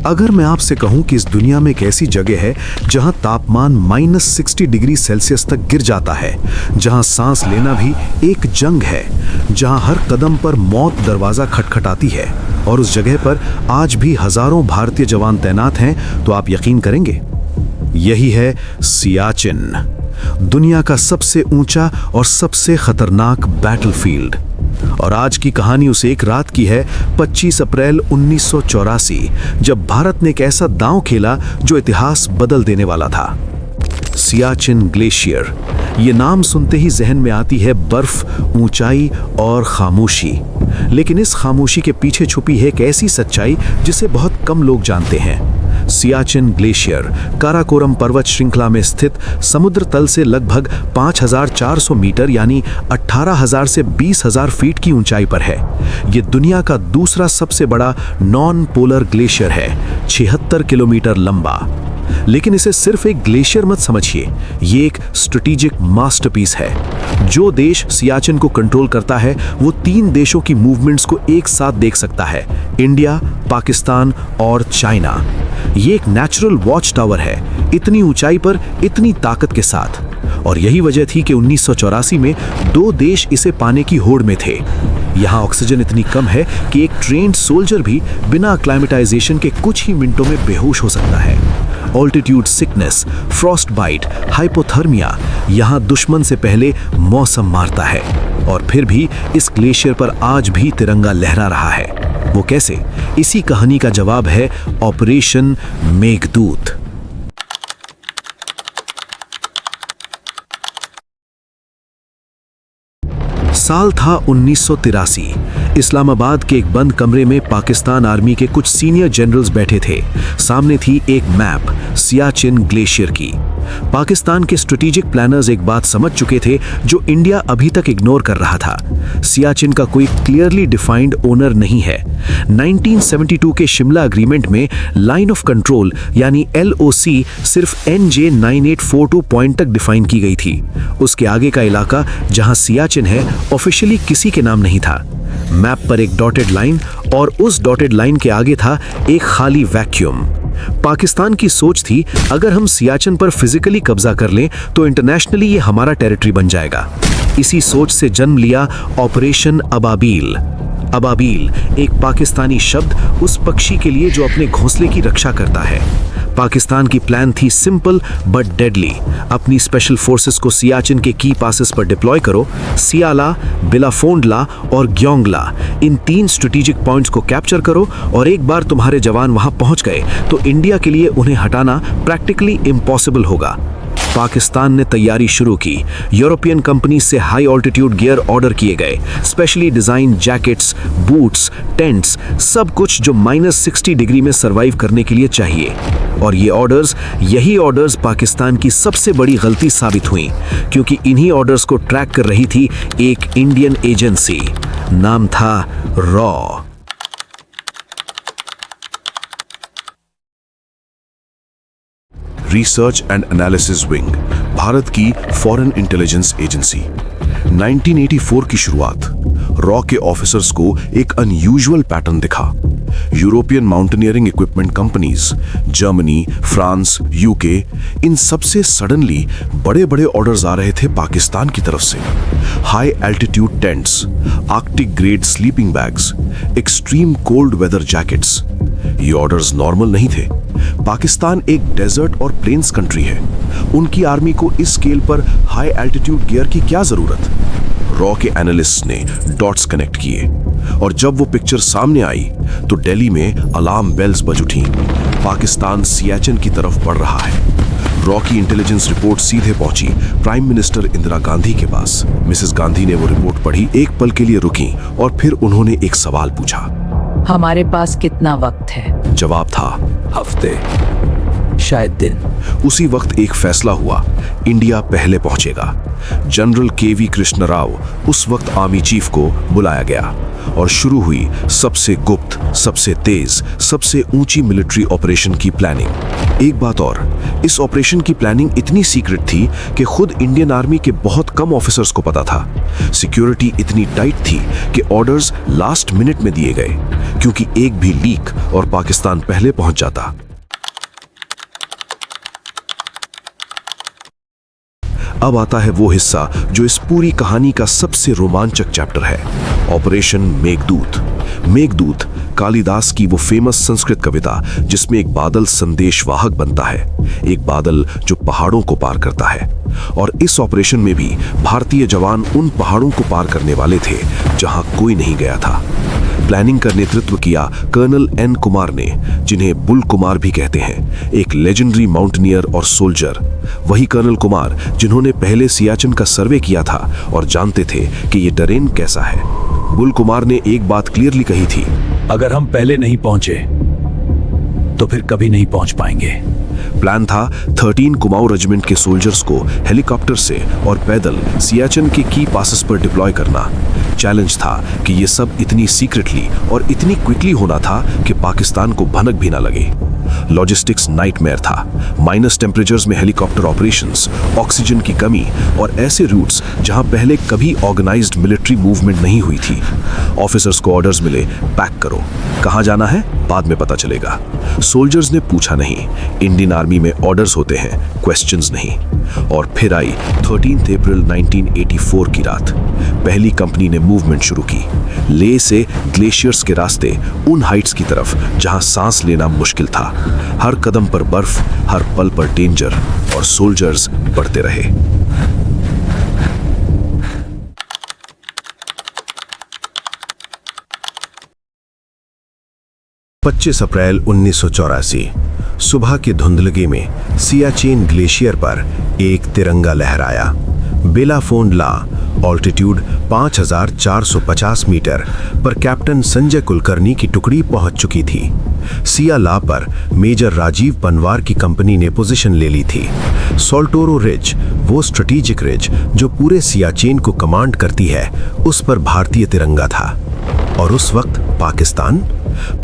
अगर मैं आपसे कहूं कि इस दुनिया में एक ऐसी जगह है जहां तापमान -60 डिग्री सेल्सियस तक गिर जाता है, जहां सांस लेना भी एक जंग है, जहां हर कदम पर मौत दरवाजा खटखटाती है और उस जगह पर आज भी हजारों भारतीय जवान तैनात हैं, तो आप यकीन करेंगे, यही है सियाचिन, दुनिया का सबसे ऊंचा और सबसे खतरनाक बैटलफील्ड। और आज की कहानी उस एक रात की है, 25 अप्रैल 1984, जब भारत ने एक ऐसा दांव खेला जो इतिहास बदल देने वाला था। सियाचिन ग्लेशियर, ये नाम सुनते ही जहन में आती है बर्फ, ऊंचाई और खामोशी। लेकिन इस खामोशी के पीछे छुपी है एक ऐसी सच्चाई जिसे बहुत कम लोग जानते हैं। सियाचिन ग्लेशियर काराकोरम पर्वत श्रृंखला में स्थित समुद्र तल से लगभग 5400 मीटर यानी 18,000 से 20,000 फीट की ऊंचाई पर है। ये दुनिया का दूसरा सबसे बड़ा नॉन पोलर ग्लेशियर है, 76 किलोमीटर लंबा। लेकिन इसे सिर्फ एक ग्लेशियर मत समझिए, ये एक स्ट्रेटेजिक मास्टरपीस है। जो देश सियाचिन को कंट्रोल करता है वो 3 देशों की मूवमेंट्स को एक साथ देख सकता है, इंडिया, पाकिस्तान और चाइना। ये एक नेचुरल वॉच टावर है, इतनी ऊंचाई पर इतनी ताकत के साथ। और यही वजह थी कि 1984 में 2 देश इसे पाने की होड़ में थे। यहाँ ऑक्सीजन इतनी कम है कि एक ट्रेन्ड सोल्जर भी बिना एक्लाइमेटाइजेशन के कुछ ही मिनटों में बेहोश हो सकता है। Altitude sickness, frostbite, hypothermia, यहाँ दुश्मन से पहले मौसम मारता है। और फिर भी इस ग्लेशियर पर आज भी तिरंगा लहरा रहा है। वो कैसे? इसी कहानी का जवाब है ऑपरेशन मेघदूत। साल था 1983। इस्लामाबाद के एक बंद कमरे में पाकिस्तान आर्मी के कुछ सीनियर जनरल्स बैठे थे। सामने थी एक मैप सियाचिन ग्लेशियर की। पाकिस्तान के स्ट्रेटेजिक प्लानर्स एक बात समझ चुके थे जो इंडिया अभी तक इग्नोर कर रहा था। सियाचिन का कोई क्लियरली डिफाइंड ओनर नहीं है। 1972 के शिमला अग्रीमेंट में लाइन ऑफ कंट्रोल यानी LOC सिर्फ NJ 9842 पॉइंट तक डिफाइन की गई थी। उसके आगे का इलाका जहां सियाचिन है ऑफिशियली किसी के नाम नहीं था। मैप पर एक डॉटेड लाइन और उस डॉटेड लाइन के आगे था एक खाली वैक्यूम। पाकिस्तान की सोच थी अगर हम सियाचिन पर फिजिकली कब्जा कर लें तो इंटरनेशनली ये हमारा टेरिटरी बन जाएगा। इसी सोच से जन्म लिया ऑपरेशन अबाबील। अबाबील एक पाकिस्तानी शब्द उस पक्षी के लिए जो अपने घोंसले की रक्षा करता है। पाकिस्तान की प्लान थी सिंपल बट डेडली। अपनी स्पेशल फोर्सेस को सियाचिन के की पासेस पर डिप्लॉय करो। सियाला, बिलाफोंडला और ग्योंगला, इन 3 स्ट्रेटेजिक पॉइंट्स को कैप्चर करो और एक बार तुम्हारे जवान वहां पहुंच गए तो इंडिया के लिए उन्हें हटाना प्रैक्टिकली इम्पॉसिबल होगा। पाकिस्तान ने तैयारी शुरू की। यूरोपियन कंपनी से हाई ऑल्टीट्यूड गियर ऑर्डर किए गए, specially design jackets, boots, tents, सब कुछ जो -60 डिग्री में सरवाइव करने के लिए चाहिए। और यही ऑर्डर्स पाकिस्तान की सबसे बड़ी गलती साबित हुई, क्योंकि इन्हीं ऑर्डर्स को ट्रैक कर रही थी एक इंडियन एजेंसी, नाम था raw. Research and analysis wing, Bharat की फॉरेन इंटेलिजेंस एजेंसी। 1984 की शुरुआत। रॉ के ऑफिसर्स को एक अनयूजुअल पैटर्न दिखा। European mountaineering equipment companies, Germany, France, UK, इन सबसे सडनली बड़े बड़े ऑर्डर्स आ रहे थे पाकिस्तान की तरफ से। High altitude tents, Arctic grade sleeping bags, extreme cold weather jackets. ये ऑर्डर्स नॉर्मल नहीं थे। पाकिस्तान एक डेजर्ट और प्लेन्स कंट्री है। उनकी आर्मी को इस स्केल पर हाई एल्टीट्यूड गियर की क्या जरूरत? रॉ के एनालिस्ट्स ने डॉट्स कनेक्ट किए और जब वो पिक्चर सामने आई तो दिल्ली में अलार्म बेल्स बज उठी। पाकिस्तान सियाचिन की तरफ बढ़ रहा है। रॉ की इंटेलिजेंस रिपोर्ट सीधे पहुंची प्राइम मिनिस्टर इंदिरा गांधी के पास। मिसेस गांधी ने वो रिपोर्ट पढ़ी, एक पल के लिए रुकी और फिर उन्होंने एक सवाल पूछा, हमारे पास कितना वक्त है? जवाब था, हफ्ते, शायद दिन। उसी वक्त एक फैसला हुआ, इंडिया पहले पहुंचेगा। जनरल KV कृष्ण राव, उस वक्त आर्मी चीफ को बुलाया गया और शुरू हुई सबसे गुप्त, सबसे तेज, सबसे ऊंची मिलिट्री ऑपरेशन की प्लानिंग। एक बात और, इस ऑपरेशन की प्लानिंग इतनी सीक्रेट थी कि खुद इंडियन आर्मी के बहुत कम ऑफिसर्स को पता था। सिक्योरिटी इतनी टाइट थी कि ऑर्डर्स लास्ट मिनट में दिए गए, क्योंकि एक भी लीक और पाकिस्तान पहले पहुंच जाता। अब आता है वो हिस्सा जो इस पूरी कहानी का सबसे रोमांचक चैप्टर है, ऑपरेशन मेघदूत। मेघदूत कालिदास की वो फेमस संस्कृत कविता जिसमें एक बादल संदेशवाहक बनता है, एक बादल जो पहाड़ों को पार करता है। और इस ऑपरेशन में भी भारतीय जवान उन पहाड़ों को पार करने वाले थे जहां कोई नहीं गया था। प्लानिंग का नेतृत्व किया कर्नल एन कुमार ने, जिन्हें बुल कुमार भी कहते हैं, एक लेजेंडरी माउंटेनियर और सोल्जर। वही कर्नल कुमार जिन्होंने पहले सियाचिन का सर्वे किया था और जानते थे कि ये टेरेन कैसा है। बुल कुमार ने एक बात क्लियरली कही थी, अगर हम पहले नहीं पहुंचे तो फिर कभी नहीं पहुंच पाएंगे। प्लान था 13 कुमाऊं रेजिमेंट के सोल्जर्स को हेलीकॉप्टर से और पैदल सियाचिन के की पासेस पर डिप्लॉय करना। चैलेंज था कि ये सब इतनी सीक्रेटली और इतनी क्विकली होना था कि पाकिस्तान को भनक भी ना लगे। लॉजिस्टिक्स नाइटमेयर था, माइनस टेम्परेचर्स में हेलीकॉप्टर ऑपरेशंस, ऑक्सीजन की कमी और ऐसे रूट्स जहां पहले कभी ऑर्गेनाइज्ड मिलिट्री मूवमेंट नहीं हुई थी। ऑफिसर्स को ऑर्डर्स मिले, पैक करो, कहां जाना है बाद में पता चलेगा। सोल्जर्स ने पूछा नहीं, इंडियन आर्मी में ऑर्डर्स होते हैं, क्वेश्चंस नहीं। और फिर आई 13 अप्रैल 1984 की रात। पहली कंपनी ने मूवमेंट शुरू की, ले से ग्लेशियर्स के रास्ते उन हाइट्स की तरफ जहां सांस लेना मुश्किल था। हर कदम पर बर्फ, हर पल पर डेंजर, और सोल्जर्स बढ़ते रहे। 25 अप्रैल 1984 सुबह के धुंधलगे में सियाचिन ग्लेशियर पर एक तिरंगा लहराया। बेलाफोन ला ऑल्टीट्यूड 5450 मीटर पर कैप्टन संजय कुलकर्णी की टुकड़ी पहुंच चुकी थी। सिया ला पर मेजर राजीव पनवार की कंपनी ने पोजीशन ले ली थी। सोल्टोरो रिज, वो स्ट्रेटेजिक रिज जो पूरे सियाचिन को कमांड करती है, उस पर भारतीय तिरंगा था। और उस वक्त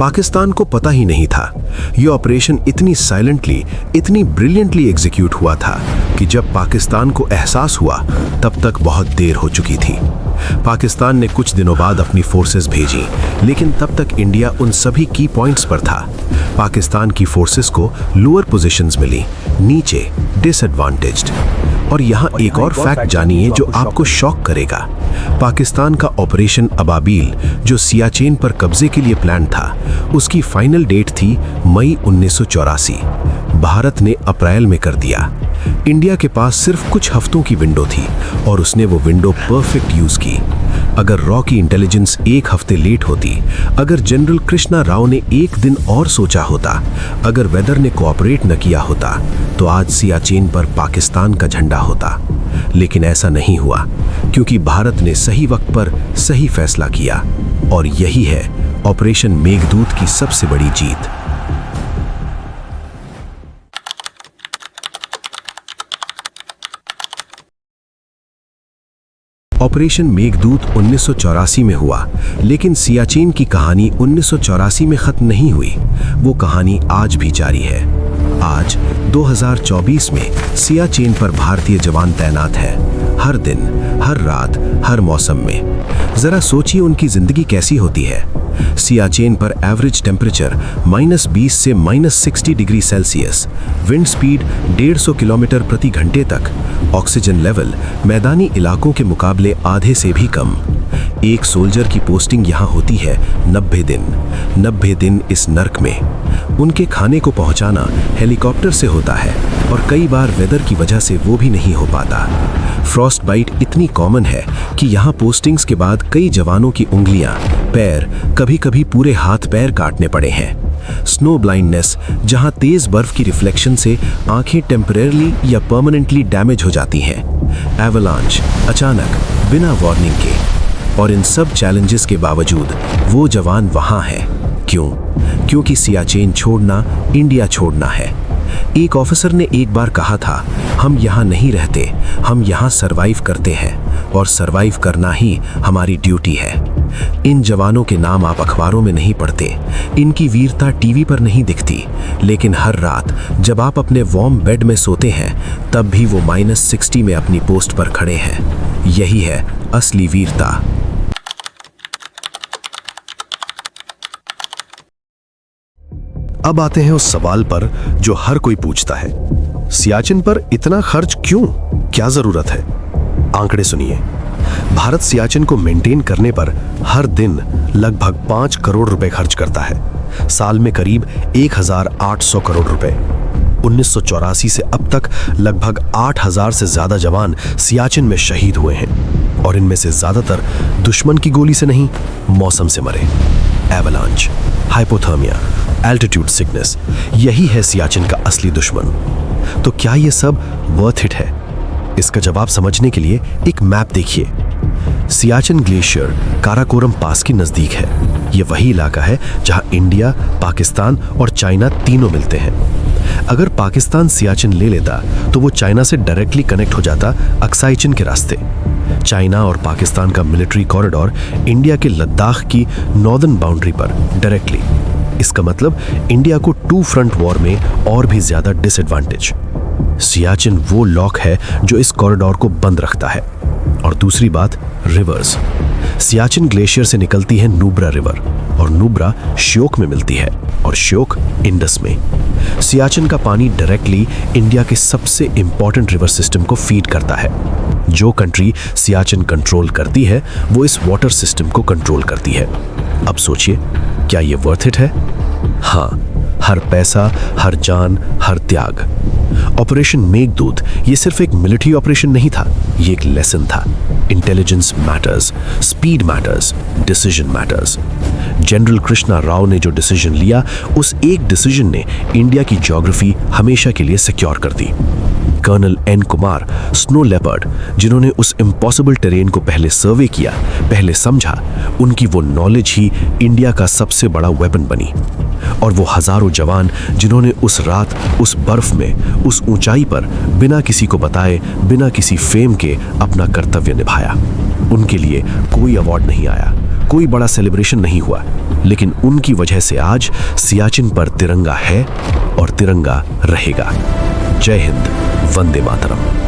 पाकिस्तान को पता ही नहीं था। यह ऑपरेशन इतनी साइलेंटली, इतनी ब्रिलियंटली एग्जीक्यूट हुआ था कि जब पाकिस्तान को एहसास हुआ तब तक बहुत देर हो चुकी थी। पाकिस्तान ने कुछ दिनों बाद अपनी फोर्सेस भेजी, लेकिन तब तक इंडिया उन सभी की पॉइंट्स पर था। पाकिस्तान की फोर्सेस को लोअर पोजीशंस मिली, नीचे डिसएडवांटेज्ड। और यहाँ एक और फैक्ट जानिए जो आपको शॉक करेगा। पाकिस्तान का ऑपरेशन अबाबील, जो सियाचिन पर कब्जे के लिए प्लान था, उसकी फाइनल डेट थी मई 1984। भारत ने अप्रैल में कर दिया। इंडिया के पास सिर्फ कुछ हफ्तों की विंडो थी और उसने वो विंडो परफेक्ट यूज की। अगर रॉ की इंटेलिजेंस एक हफ्ते लेट होती, अगर जनरल कृष्णा राव ने एक दिन और सोचा होता, अगर वेदर ने कोऑपरेट न किया होता, तो आज सियाचिन पर पाकिस्तान का झंडा होता। लेकिन ऐसा नहीं हुआ, क्योंकि भारत ने सही वक्त पर सही फैसला किया। और यही है ऑपरेशन मेघदूत की सबसे बड़ी जीत। ऑपरेशन मेघदूत 1984 में हुआ, लेकिन सियाचिन की कहानी 1984 में खत्म नहीं हुई। वो कहानी आज भी जारी है। आज 2024 में सियाचिन पर भारतीय जवान तैनात हैं, हर दिन, हर रात, हर मौसम में। जरा सोचिए उनकी जिंदगी कैसी होती है। सियाचिन पर एवरेज टेम्परेचर -20 से -60 degree Celsius, wind speed 150 kilometre प्रति घंटे तक, ऑक्सीजन लेवल मैदानी इलाकों के मुकाबले आधे से भी कम। एक सोल्जर की पोस्टिंग यहाँ होती है 90 दिन। 90 दिन इस नर्क में। उनके खाने को पहुँचाना हेलीकॉप्टर से होता है और कई बार वेदर की वजह से वो भी नहीं हो पाता। फ्रॉस्ट बाइट इतनी कॉमन है कि यहाँ पोस्टिंग्स के बाद कई जवानों की उंगलियां, पैर, कभी-कभी पूरे हाथ पैर काटने पड़े हैं। स्नो ब्लाइंडनेस, जहाँ तेज बर्फ की रिफ्लेक्शन से आंखें टेम्परेरली या परमानेंटली डैमेज हो जाती हैं। एवलांच, अचानक, बिना वार्निंग के। और इन सब चैलेंजेस के बावजूद वो जवान वहाँ है। क्यों? क्योंकि सियाचिन छोड़ना इंडिया छोड़ना है। एक ऑफिसर ने एक बार कहा था, हम यहाँ नहीं रहते, हम यहाँ सरवाइव करते हैं, और सरवाइव करना ही हमारी ड्यूटी है। इन जवानों के नाम आप अखबारों में नहीं पढ़ते, इनकी वीरता टीवी पर नहीं दिखती, लेकिन हर रात जब आप अपने वार्म बेड में सोते हैं, तब भी वो -60 में अपनी पोस्ट पर खड़े हैं। यही है असली वीरता। अब आते हैं उस सवाल पर जो हर कोई पूछता है, सियाचिन पर इतना खर्च क्यों, क्या जरूरत है? आंकड़े सुनिए। भारत सियाचिन को मेंटेन करने पर हर दिन लगभग 5 करोड़ रुपए खर्च करता है, साल में करीब 1800 करोड़ रुपए। 1984 से अब तक लगभग 8000 से ज्यादा जवान सियाचिन में शहीद हुए हैं और इनमें से ज्यादातर दुश्मन की गोली से नहीं, मौसम से मरे। एवलांच, हाइपोथर्मिया, एल्टीट्यूड सिकनेस, यही है सियाचिन का असली दुश्मन। तो क्या ये सब वर्थ इट है? इसका जवाब समझने के लिए एक मैप देखिए। सियाचिन ग्लेशियर काराकोरम पास के नजदीक है। यह वही इलाका है जहां इंडिया, पाकिस्तान और चाइना तीनों मिलते हैं। अगर पाकिस्तान सियाचिन ले लेता तो वो चाइना से डायरेक्टली कनेक्ट हो जाता अक्साई-चिन के रास्ते। चाइना और पाकिस्तान का मिलिट्री कॉरिडोर इंडिया के लद्दाख की नॉर्दर्न बाउंड्री पर डायरेक्टली। इसका मतलब इंडिया को 2 फ्रंट वॉर में और भी ज्यादा डिसएडवांटेज। सियाचिन वो लॉक है जो इस कॉरिडोर को बंद रखता है। और दूसरी बात, रिवर्स। सियाचिन ग्लेशियर से निकलती है नुब्रा रिवर और नुब्रा श्योक में मिलती है और श्योक इंडस में। सियाचिन का पानी डायरेक्टली इंडिया के सबसे इंपॉर्टेंट रिवर सिस्टम को फीड करता है। जो कंट्री सियाचिन कंट्रोल करती है वो इस वाटर सिस्टम को कंट्रोल करती है। अब सोचिए, क्या ये वर्थ इट है? हाँ, हर पैसा, हर जान, हर त्याग। ऑपरेशन मेघदूत ये सिर्फ एक मिलिट्री ऑपरेशन नहीं था, ये एक लेसन था। Intelligence matters, speed matters, decision matters. General Krishna Rao ने जो डिसीजन लिया, उस एक डिसीजन ने इंडिया की ज्योग्राफी हमेशा के लिए सिक्योर कर दी। Colonel N Kumar, snow leopard, जिन्होंने उस इम्पॉसिबल टेरेन को पहले सर्वे किया, पहले समझा, उनकी वो नॉलेज ही इंडिया का सबसे बड़ा वेपन बनी। और वो हजारों जवान जिन्होंने उस रात, उस बर्फ में, उस ऊंचाई पर बिना किसी को बताए, बिना किसी फेम के अपना कर्तव्य निभाया। उनके लिए कोई अवार्ड नहीं आया, कोई बड़ा सेलिब्रेशन नहीं हुआ, लेकिन उनकी वजह से आज सियाचिन पर तिरंगा है और तिरंगा रहेगा। जय हिंद, वंदे मातरम।